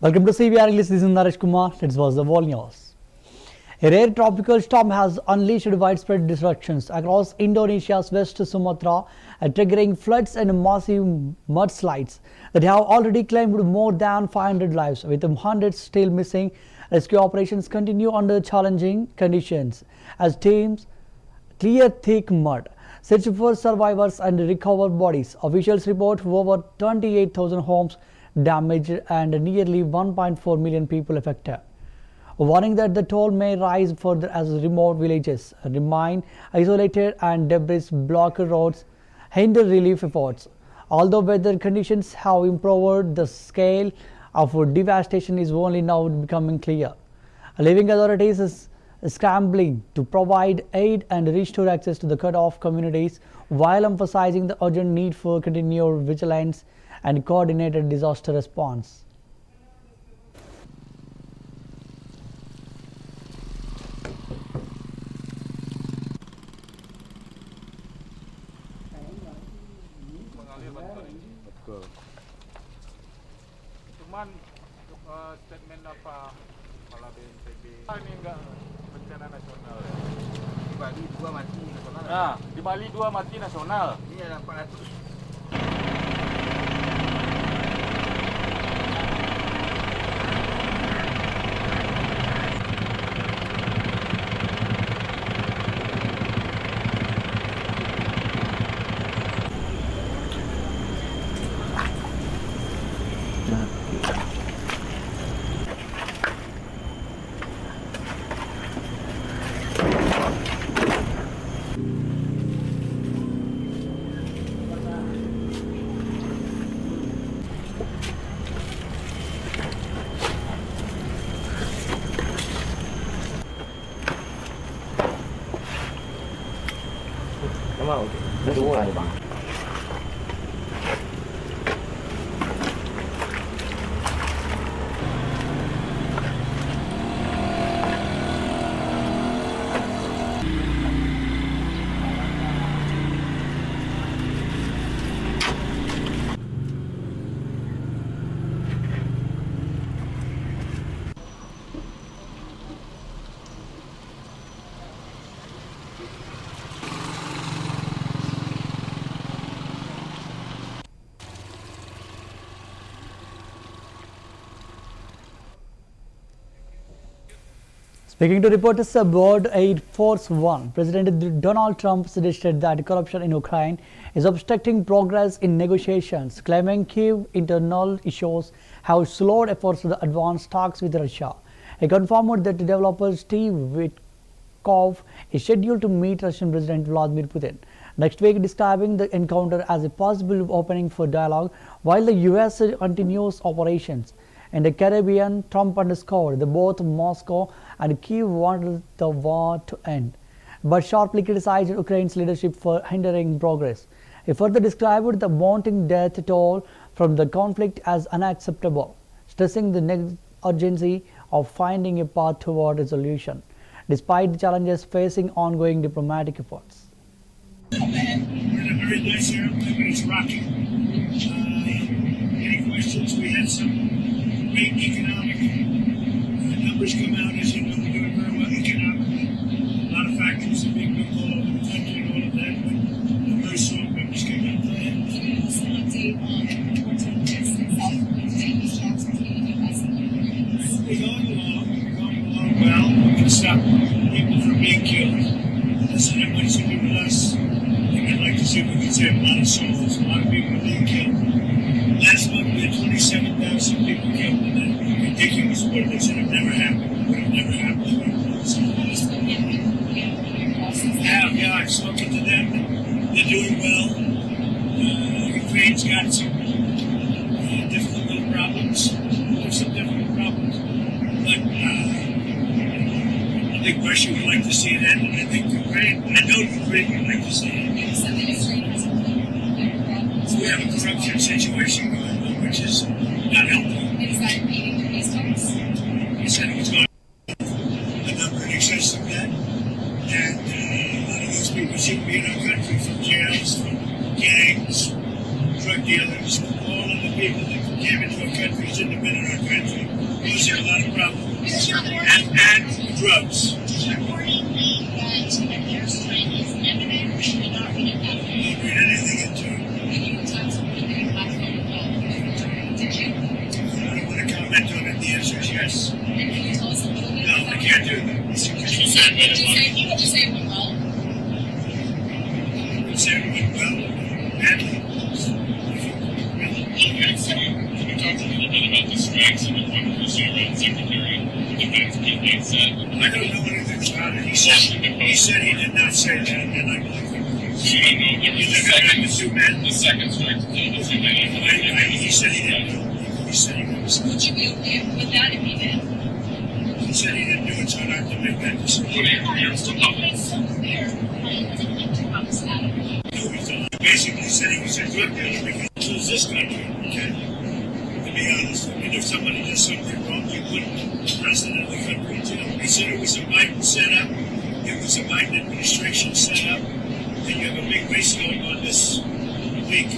Welcome to CVR English. This is Naresh Kumar. Let's watch the world news. A rare tropical storm has unleashed widespread destructions across Indonesia's West Sumatra, triggering floods and massive mudslides that have already claimed more than 500 lives, with hundreds still missing. Rescue operations continue under challenging conditions as teams clear thick mud, search for survivors and recover bodies. Officials report over 28,000 homes damaged and nearly 1.4 million people affected, warning that the toll may rise further as remote villages remain isolated and debris block roads, hinder relief efforts. Although weather conditions have improved, the scale of devastation is only now becoming clear, leaving authorities scrambling to provide aid and restore access to the cut-off communities, while emphasizing the urgent need for continued vigilance and coordinated disaster response. Betul. Cuman statement apa kepala BNPB ini enggak bencana nasional. Di Bali 2 mati nasional. Nah, di Bali 2 mati nasional. Ini ada 400. Mau. Dua ada bang. Speaking to reporters aboard Air Force One, President Donald Trump suggested that corruption in Ukraine is obstructing progress in negotiations, claiming Kyiv internal issues have slowed efforts to advance talks with Russia. He confirmed that developer Steve Witkoff is scheduled to meet Russian President Vladimir Putin next week, describing the encounter as a possible opening for dialogue while the U.S. continues operations in the Caribbean. Trump underscored that both Moscow and Kyiv wanted the war to end, but sharply criticized Ukraine's leadership for hindering progress. He further described the mounting death toll from the conflict as unacceptable, stressing the urgency of finding a path toward resolution, despite the challenges facing ongoing diplomatic efforts. We're in a very nice airplane, but it's rocking. Any questions? We had some great economic numbers come out. As you know, we're doing very well economically. A lot of factories are being built all over the country and all of that, but very strong numbers came out. Just an update on important business these jobs are taking We're going along well. We can stop people from being killed. Listen, everybody's going to be with us. I'd like to see if we can save a lot of souls. A lot of people are being killed. Last month we had 27,000 people killed in that ridiculous war. They said it never happened. It would have never happened. Yeah, I've spoken to them. They're doing well. Ukraine's got some difficult little problems. There's some difficult problems. But I think Russia would like to see it end, and I think Ukraine, I know Ukraine would like to see it end. We have a corruption situation going on, which is not helpful. Is that meeting the peace talks? He said it was going to a number in excess of that, and a lot of those people shouldn't be in our country, from jails, from gangs, drug dealers, all of the people that came into a country, he's independent of our country, causing a lot of problems. And drugs. Reportedly that there's Chinese evidence and not reading that. Don't read anything into it. And you talked to me during last phone. Did you? I don't want to comment on it. The answer is yes. And can you tell us a little bit No, I can't do that. Did you say it went well? Say it went well, badly. Can you talk a little bit about the strikes and the controversy around Secretary of Defense Pete Hegseth? I don't know anything about it. He said he did not say that, and I believe him. So you don't know there was The the second strike to kill the two men. He said he didn't. He said he didn't. Would you be okay with that if he did? He said he didn't do it, so I don't have to make that decision. What are your thoughts? It's so clear how you didn't interrupt Adam. Basically said he was a drug dealer because he was this country, okay? To be honest, I mean, if somebody does something wrong, you wouldn't put the president of the country in jail. He said it was a Biden setup, it was a Biden administration setup, and you have a big race going on this week,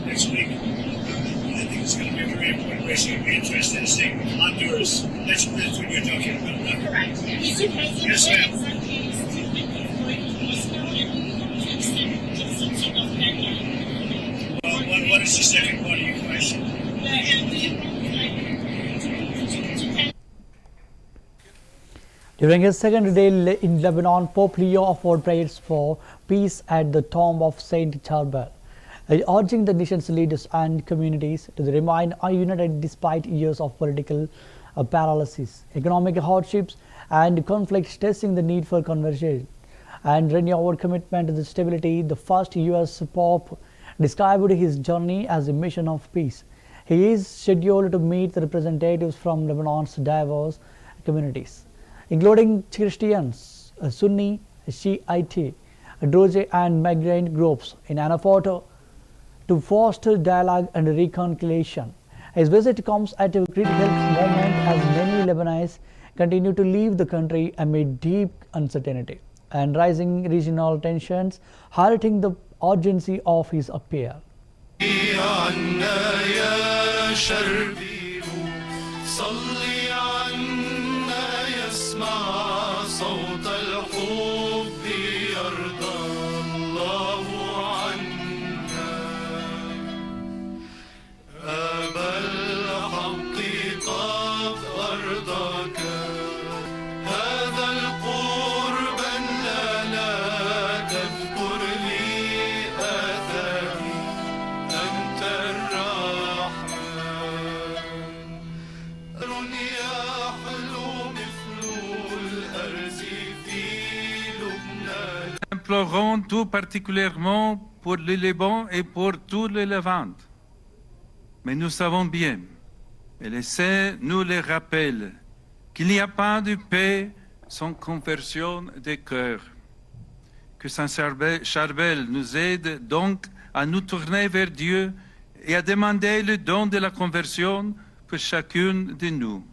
next week. I think it's going to be a very important race. It'll be interesting to see Honduras. That's what you're talking about, right? Correct. Yes, ma'am. What is the second part of your question? During his second day in Lebanon, Pope Leo offered prayers for peace at the tomb of Saint Charbel, urging the nation's leaders and communities to remain united despite years of political paralysis, economic hardships, and conflicts, stressing the need for conversation and renewed commitment to the stability. The first U.S. Pope described his journey as a mission of peace. He is scheduled to meet the representatives from Lebanon's diverse communities, including Christians, Sunni, Shiite, Druze, and migrant groups, in an effort to foster dialogue and reconciliation. His visit comes at a critical moment as many Lebanese continue to leave the country amid deep uncertainty and rising regional tensions, highlighting the urgency of his appeal. Implorons tout particulièrement pour le Liban et pour tout le Levant. Mais nous savons bien, et l'essai nous le rappelle, qu'il n'y a pas de paix sans conversion des cœurs. Que Saint Charbel nous aide donc à nous tourner vers Dieu et à demander le don de la conversion pour chacune de nous.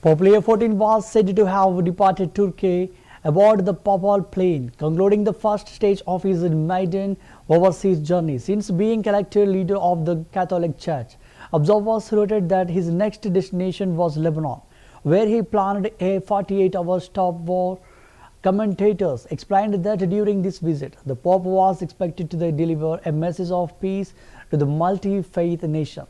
Pope Leo 14 was said to have departed Turkey aboard the papal plane, concluding the first stage of his maiden overseas journey since being elected leader of the Catholic Church. Observers noted that his next destination was Lebanon, where he planned a 48-hour stopover. Commentators explained that during this visit, the Pope was expected to deliver a message of peace to the multi-faith nation,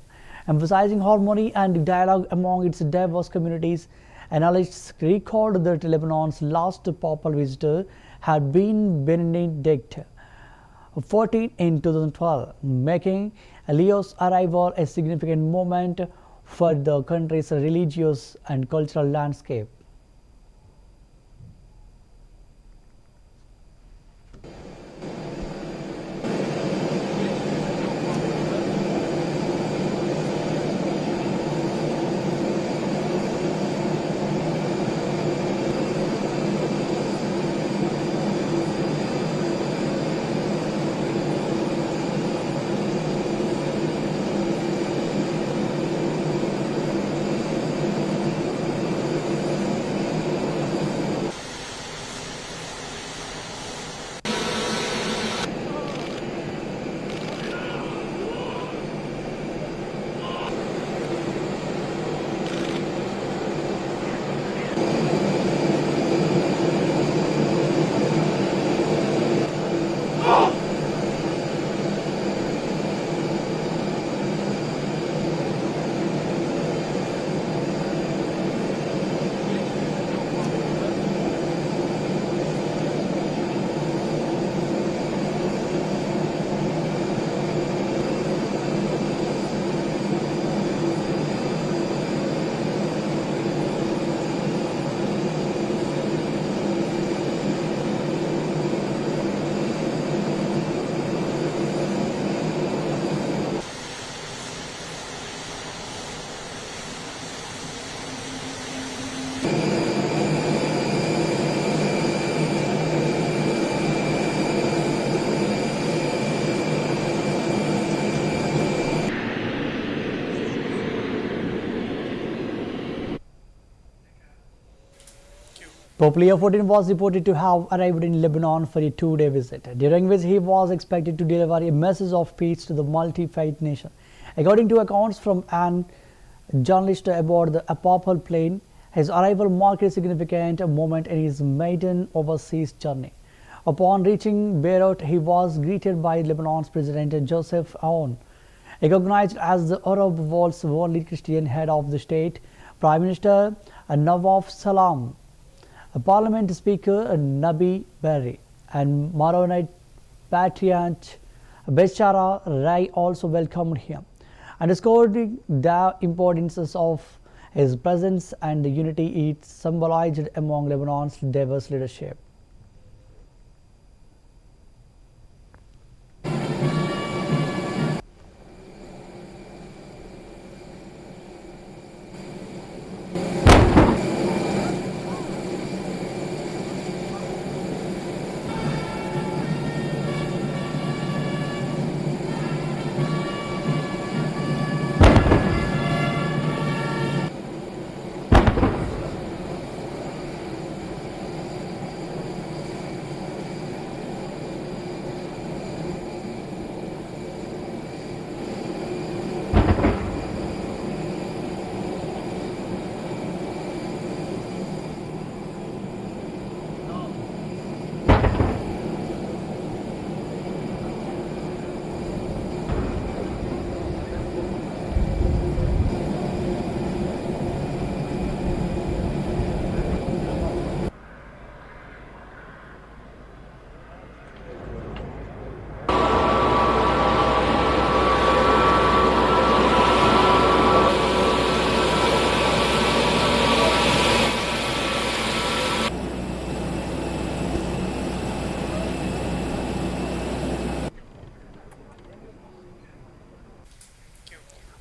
emphasizing harmony and dialogue among its diverse communities. Analysts recalled that Lebanon's last papal visitor had been Benedict XIV in 2012, making Leo's arrival a significant moment for the country's religious and cultural landscape. Pope Leo 14 was reported to have arrived in Lebanon for a two-day visit, during which he was expected to deliver a message of peace to the multi-faith nation. According to accounts from an journalist aboard the papal plane, his arrival marked a significant moment in his maiden overseas journey. Upon reaching Beirut, he was greeted by Lebanon's President Joseph Aoun, recognized as the Arab world's only Christian head of the state. Prime Minister Nawaf Salam, Parliament Speaker Nabi Berri, and Maronite Patriarch Bechara Rai also welcomed him, underscoring the importance of his presence and the unity it symbolized among Lebanon's diverse leadership.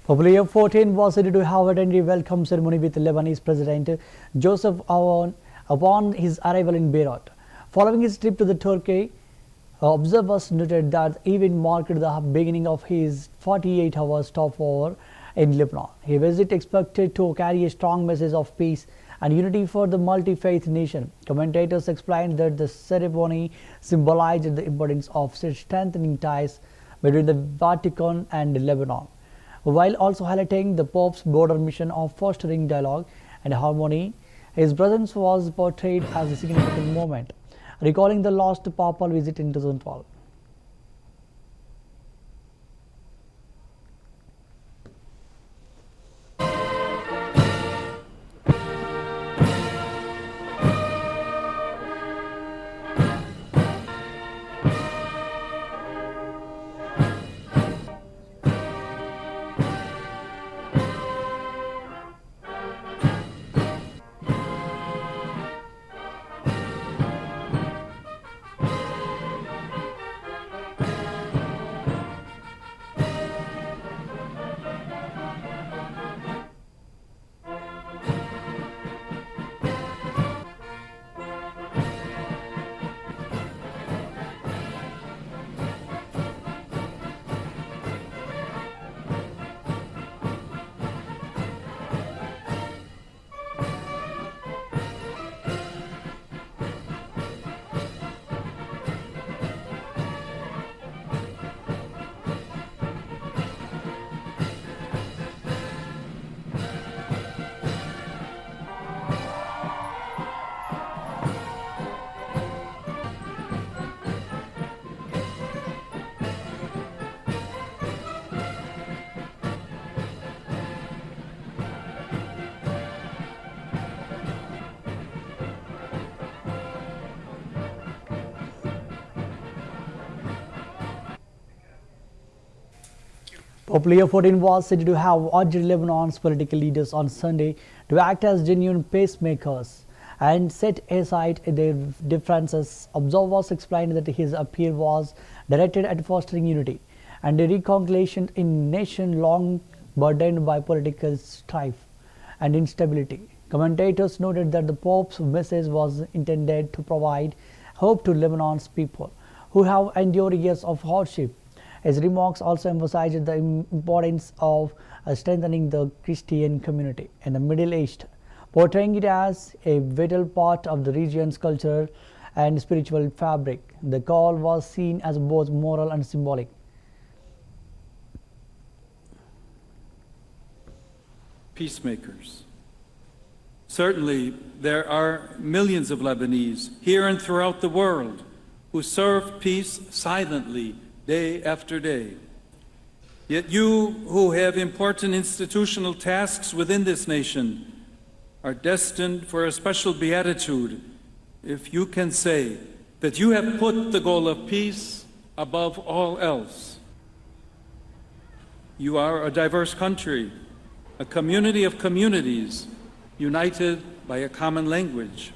Pope Leo 14 was said to have attended a welcome ceremony with Lebanese President Joseph Aoun upon his arrival in Beirut. Following his trip to the Turkey, observers noted that the event marked the beginning of his 48-hour stopover in Lebanon. His visit expected to carry a strong message of peace and unity for the multi-faith nation. Commentators explained that the ceremony symbolized the importance of strengthening ties between the Vatican and Lebanon, while also highlighting the Pope's broader mission of fostering dialogue and harmony. His presence was portrayed as a significant moment, recalling the last papal visit in 2012. Pope Leo XIV was said to have urged Lebanon's political leaders on Sunday to act as genuine peacemakers and set aside their differences. Observers explained that his appeal was directed at fostering unity and reconciliation in a nation long burdened by political strife and instability. Commentators noted that the Pope's message was intended to provide hope to Lebanon's people who have endured years of hardship. His remarks also emphasized the importance of strengthening the Christian community in the Middle East, portraying it as a vital part of the region's cultural and spiritual fabric. The call was seen as both moral and symbolic. Peacemakers. Certainly, there are millions of Lebanese here and throughout the world who serve peace silently day after day. Yet you who have important institutional tasks within this nation are destined for a special beatitude if you can say that you have put the goal of peace above all else. You are a diverse country, a community of communities united by a common language.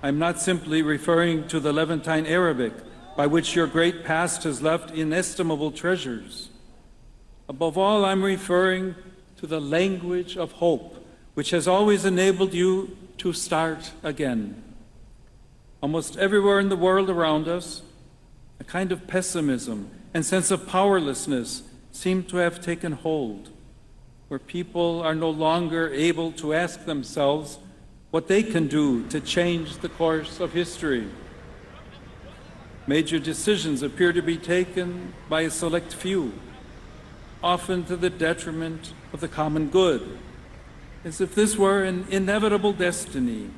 I'm not simply referring to the Levantine Arabic, by which your great past has left inestimable treasures. Above all, I'm referring to the language of hope, which has always enabled you to start again. Almost everywhere in the world around us, a kind of pessimism and sense of powerlessness seem to have taken hold, where people are no longer able to ask themselves what they can do to change the course of history. Major decisions appear to be taken by a select few, often to the detriment of the common good, as if this were an inevitable destiny.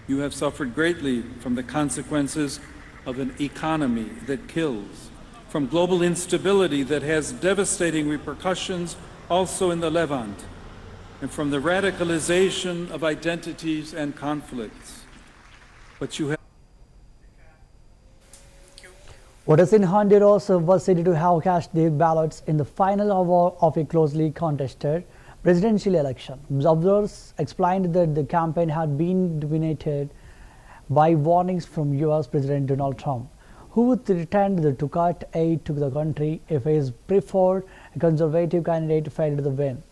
You have suffered greatly from the consequences of an economy that kills, from global instability that has devastating repercussions also in the Levant, and from the radicalization of identities and conflicts. But you have Voters in Honduras were said to have cast their ballots in the final hour of a closely contested presidential election. Observers explained that the campaign had been dominated by warnings from US President Donald Trump, who threatened to cut aid to the country if his preferred conservative candidate failed to win.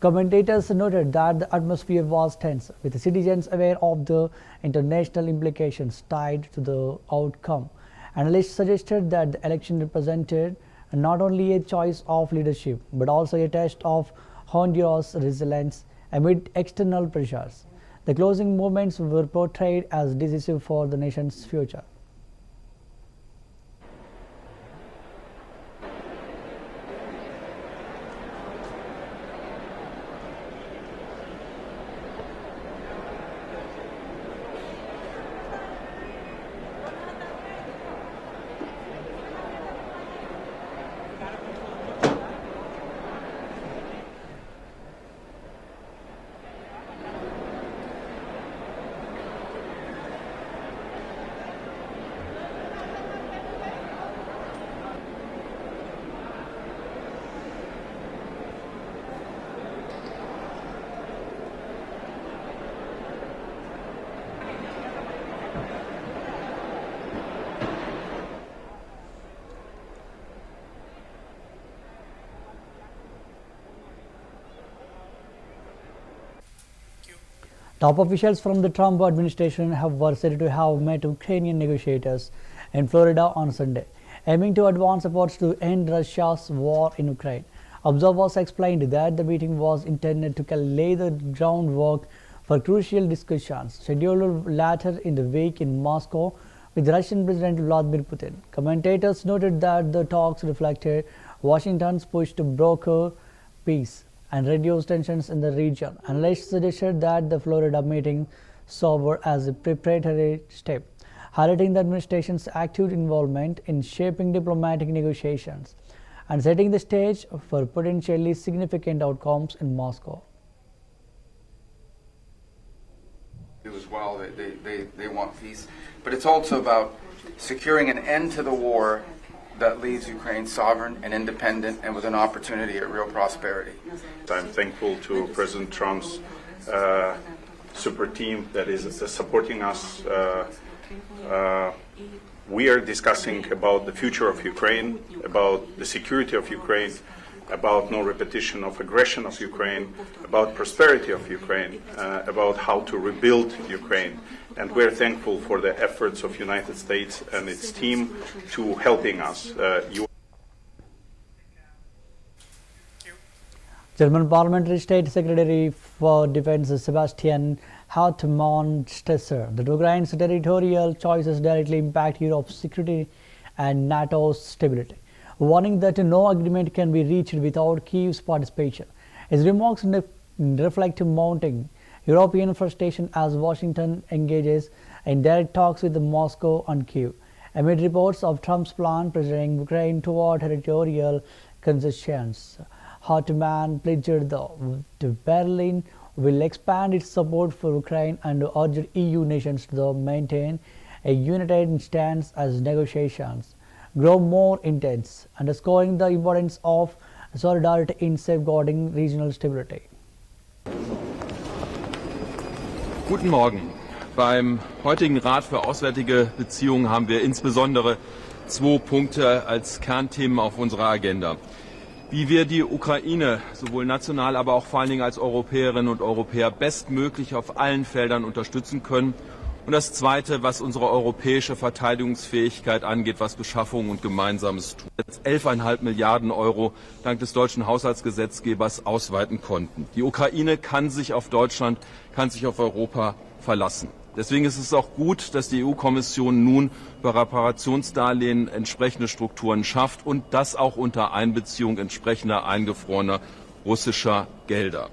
Commentators noted that the atmosphere was tense, with citizens aware of the international implications tied to the outcome. Analysts suggested that the election represented and not only a choice of leadership but also a test of Honduras' resilience amid external pressures. The closing moments were portrayed as decisive for the nation's future. Top officials from the Trump administration were said to have met Ukrainian negotiators in Florida on Sunday, aiming to advance efforts to end Russia's war in Ukraine. Observers explained that the meeting was intended to lay the groundwork for crucial discussions scheduled later in the week in Moscow with Russian President Vladimir Putin. Commentators noted that the talks reflected Washington's push to broker peace and reduce tensions in the region. Analysts suggested that the Florida meeting served as a preparatory step, highlighting the administration's active involvement in shaping diplomatic negotiations and setting the stage for potentially significant outcomes in Moscow. As well, they want peace, but it's also about securing an end to the war that leaves Ukraine sovereign and independent and with an opportunity at real prosperity. I'm thankful to President Trump's super team that is supporting us. We are discussing about the future of Ukraine, about the security of Ukraine, about no repetition of aggression of Ukraine, about prosperity of Ukraine, about how to rebuild Ukraine. And we're thankful for the efforts of United States and its team to helping us. German Parliamentary State Secretary for Defense Sebastian Hartmann stressed that Ukraine's territorial choices directly impact Europe's security and NATO's stability, warning that no agreement can be reached without Kyiv's participation. His remarks reflect mounting European frustration as Washington engages in direct talks with Moscow on Kyiv, amid reports of Trump's plan pressuring Ukraine toward territorial concessions. Hartmann pledged that Berlin will expand its support for Ukraine and urged EU nations to maintain a united stance as negotiations grow more intense, underscoring the importance of solidarity in safeguarding regional stability. Guten Morgen. Beim heutigen Rat für Auswärtige Beziehungen haben wir insbesondere 2 Punkte als Kernthemen auf unserer Agenda. Wie wir die Ukraine sowohl national, aber auch vor allen Dingen als Europäerinnen und Europäer bestmöglich auf allen Feldern unterstützen können. Und das Zweite, was unsere europäische Verteidigungsfähigkeit angeht, was Beschaffung und Gemeinsames tun. 11,5 Milliarden Euro dank des deutschen Haushaltsgesetzgebers ausweiten konnten. Die Ukraine kann sich auf Deutschland, kann sich auf Europa verlassen. Deswegen ist es auch gut, dass die EU-Kommission nun bei Reparationsdarlehen entsprechende Strukturen schafft und das auch unter Einbeziehung entsprechender eingefrorener russischer Gelder.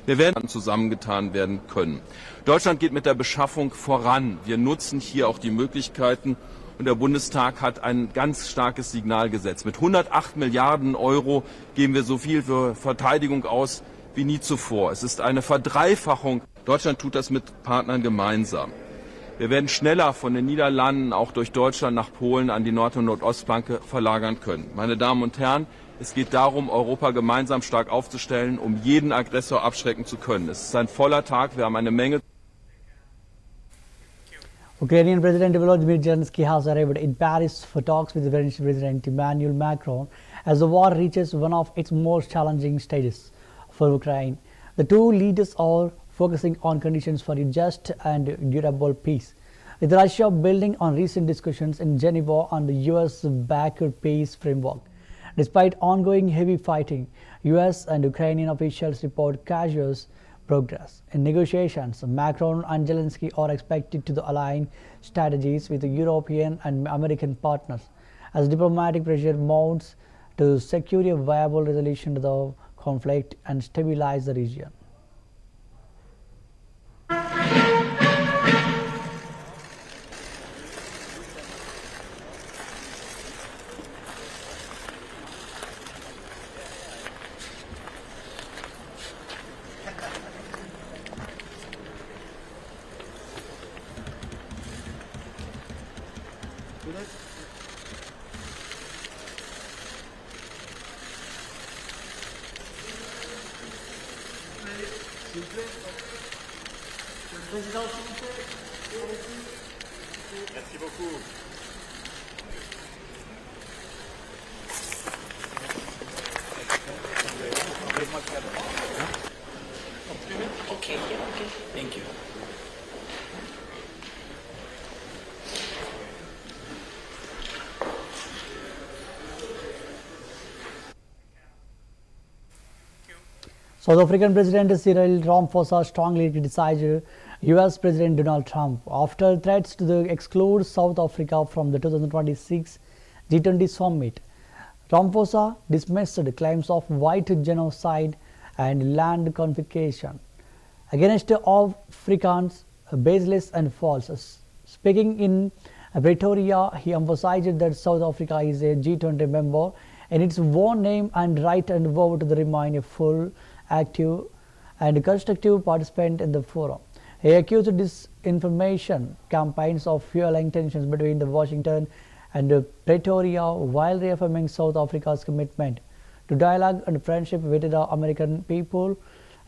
Wir werden zusammengetan werden können. Deutschland geht mit der Beschaffung voran. Wir nutzen hier auch die Möglichkeiten und der Bundestag hat ein ganz starkes Signal gesetzt. Mit 108 Milliarden Euro geben wir so viel für Verteidigung aus wie nie zuvor. Es ist eine Verdreifachung. Deutschland tut das mit Partnern gemeinsam. Wir werden schneller von den Niederlanden auch durch Deutschland nach Polen an die Nord- und Nordostflanke verlagern können. Meine Damen und Herren, es geht darum, Europa gemeinsam stark aufzustellen, um jeden Aggressor abschrecken zu können. Es ist ein voller Tag, wir haben eine Menge. Ukrainian President Volodymyr Zelensky has arrived in Paris for talks with French President Emmanuel Macron as the war reaches one of its most challenging stages for Ukraine. The two leaders are focusing on conditions for a just and durable peace, with Russia building on recent discussions in Geneva on the US-backed peace framework. Despite ongoing heavy fighting, US and Ukrainian officials report cautious progress. In negotiations, Macron and Zelensky are expected to align strategies with European and American partners as diplomatic pressure mounts to secure a viable resolution to the conflict and stabilize the region. Merci beaucoup. Okay, okay. Thank you. South African President Cyril Ramaphosa strongly criticized US President Donald Trump after threats to exclude South Africa from the 2026 G20 summit. Ramaphosa dismissed claims of white genocide and land confiscation against Africans baseless and false. Speaking in Pretoria, he emphasized that South Africa is a G20 member in its own name and right and vote to remain a full, active and constructive participant in the forum. He accused disinformation campaigns of fueling tensions between Washington and Pretoria while reaffirming South Africa's commitment to dialogue and friendship with the American people,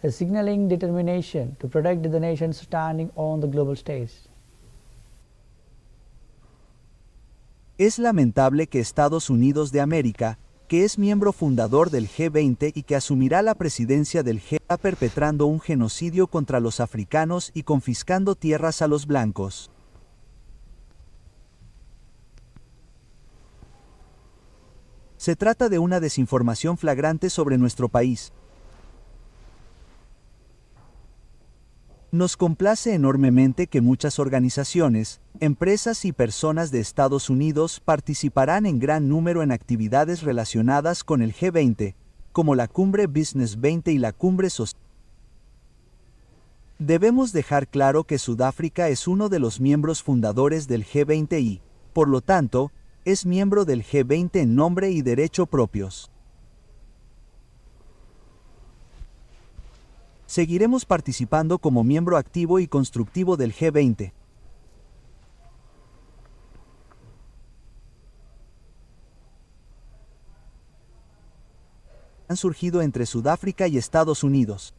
signaling determination to protect the nation's standing on the global stage. Es lamentable que Estados Unidos de América, que es miembro fundador del G20 y que asumirá la presidencia del G20, está perpetrando un genocidio contra los africanos y confiscando tierras a los blancos. Se trata de una desinformación flagrante sobre nuestro país. Nos complace enormemente que muchas organizaciones, empresas y personas de Estados Unidos participarán en gran número en actividades relacionadas con el G20, como la Cumbre Business 20 y la Cumbre Social. Debemos dejar claro que Sudáfrica es uno de los miembros fundadores del G20 y, por lo tanto, es miembro del G20 en nombre y derecho propios. Seguiremos participando como miembro activo y constructivo del G20. Han surgido entre Sudáfrica y Estados Unidos.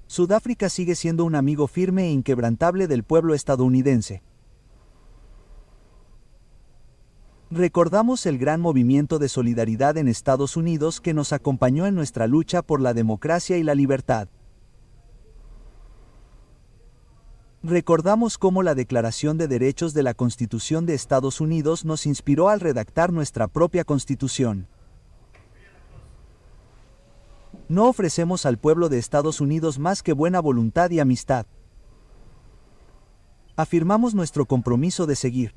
Sudáfrica sigue siendo un amigo firme e inquebrantable del pueblo estadounidense. Recordamos el gran movimiento de solidaridad en Estados Unidos que nos acompañó en nuestra lucha por la democracia y la libertad. Recordamos cómo la Declaración de Derechos de la Constitución de Estados Unidos nos inspiró al redactar nuestra propia Constitución. No ofrecemos al pueblo de Estados Unidos más que buena voluntad y amistad. Afirmamos nuestro compromiso de seguir.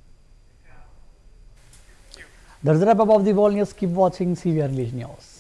That's the wrap up of the world news. Keep watching CVR News.